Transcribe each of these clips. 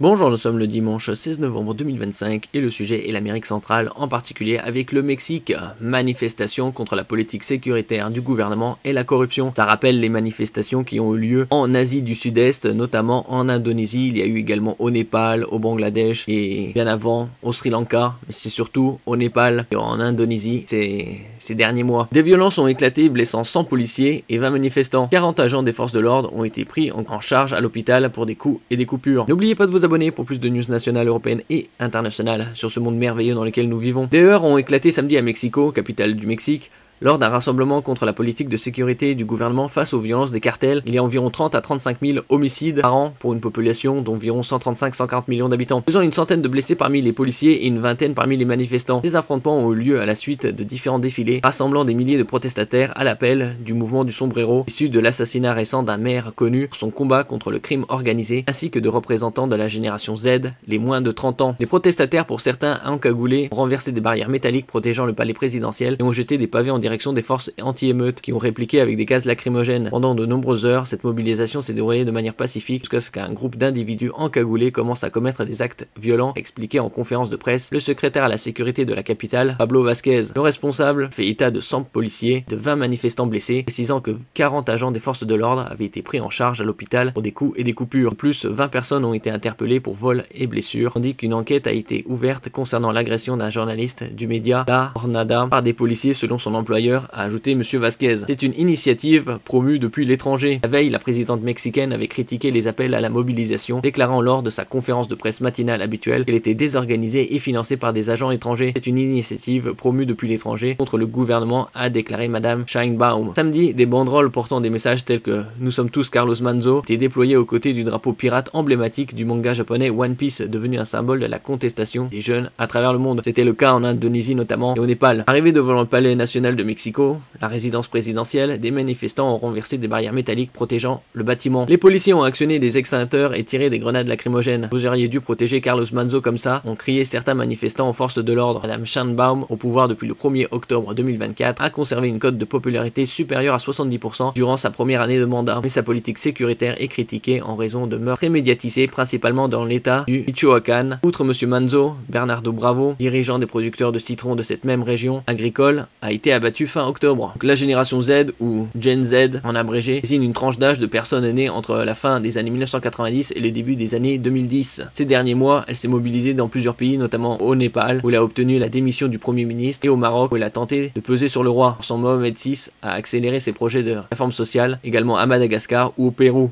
Bonjour, nous sommes le dimanche 16 novembre 2025 et le sujet est l'Amérique centrale, en particulier avec le Mexique. Manifestations contre la politique sécuritaire du gouvernement et la corruption. Ça rappelle les manifestations qui ont eu lieu en Asie du Sud-Est, notamment en Indonésie. Il y a eu également au Népal, au Bangladesh et bien avant au Sri Lanka. Mais c'est surtout au Népal et en Indonésie ces derniers mois. Des violences ont éclaté, blessant 100 policiers et 20 manifestants. 40 agents des forces de l'ordre ont été pris en charge à l'hôpital pour des coups et des coupures. N'oubliez pas de vous abonner pour plus de news nationales, européennes et internationales sur ce monde merveilleux dans lequel nous vivons. Des heurts ont éclaté samedi à Mexico, capitale du Mexique, lors d'un rassemblement contre la politique de sécurité du gouvernement face aux violences des cartels. Il y a environ 30 à 35 000 homicides par an pour une population d'environ 135-140 millions d'habitants, faisant une centaine de blessés parmi les policiers et une vingtaine parmi les manifestants. Des affrontements ont eu lieu à la suite de différents défilés rassemblant des milliers de protestataires à l'appel du mouvement du sombrero, issu de l'assassinat récent d'un maire connu pour son combat contre le crime organisé, ainsi que de représentants de la génération Z, les moins de 30 ans. Les protestataires, pour certains encagoulés, ont renversé des barrières métalliques protégeant le palais présidentiel et ont jeté des pavés en direction des forces anti-émeutes qui ont répliqué avec des gaz lacrymogènes. Pendant de nombreuses heures, cette mobilisation s'est déroulée de manière pacifique jusqu'à ce qu'un groupe d'individus encagoulés commence à commettre des actes violents, expliqué en conférence de presse le secrétaire à la sécurité de la capitale, Pablo Vázquez. Le responsable fait état de 100 policiers, de 20 manifestants blessés, précisant que 40 agents des forces de l'ordre avaient été pris en charge à l'hôpital pour des coups et des coupures. De plus, 20 personnes ont été interpellées pour vol et blessures, tandis qu'une enquête a été ouverte concernant l'agression d'un journaliste du média La Jornada par des policiers selon son employeur, a ajouté M. Vázquez. C'est une initiative promue depuis l'étranger. La veille, la présidente mexicaine avait critiqué les appels à la mobilisation, déclarant lors de sa conférence de presse matinale habituelle qu'elle était désorganisée et financée par des agents étrangers. C'est une initiative promue depuis l'étranger contre le gouvernement, a déclaré Madame Sheinbaum. Samedi, des banderoles portant des messages tels que « Nous sommes tous Carlos Manzo » étaient déployés aux côtés du drapeau pirate emblématique du manga japonais One Piece, devenu un symbole de la contestation des jeunes à travers le monde. C'était le cas en Indonésie notamment et au Népal. Arrivé devant le palais national de Mexico, la résidence présidentielle, des manifestants ont renversé des barrières métalliques protégeant le bâtiment. Les policiers ont actionné des extincteurs et tiré des grenades lacrymogènes. Vous auriez dû protéger Carlos Manzo comme ça, ont crié certains manifestants aux forces de l'ordre. Madame Sheinbaum, au pouvoir depuis le 1er octobre 2024, a conservé une cote de popularité supérieure à 70% durant sa première année de mandat. Mais sa politique sécuritaire est critiquée en raison de meurtres très médiatisés, principalement dans l'état du Michoacán. Outre M. Manzo, Bernardo Bravo, dirigeant des producteurs de citron de cette même région agricole, a été abattu fin octobre. Donc, la génération Z, ou Gen Z en abrégé, désigne une tranche d'âge de personnes nées entre la fin des années 1990 et le début des années 2010. Ces derniers mois, elle s'est mobilisée dans plusieurs pays, notamment au Népal, où elle a obtenu la démission du Premier ministre, et au Maroc, où elle a tenté de peser sur le roi. Son Mohamed VI a accéléré ses projets de réforme sociale, également à Madagascar ou au Pérou.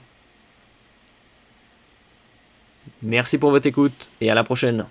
Merci pour votre écoute, et à la prochaine.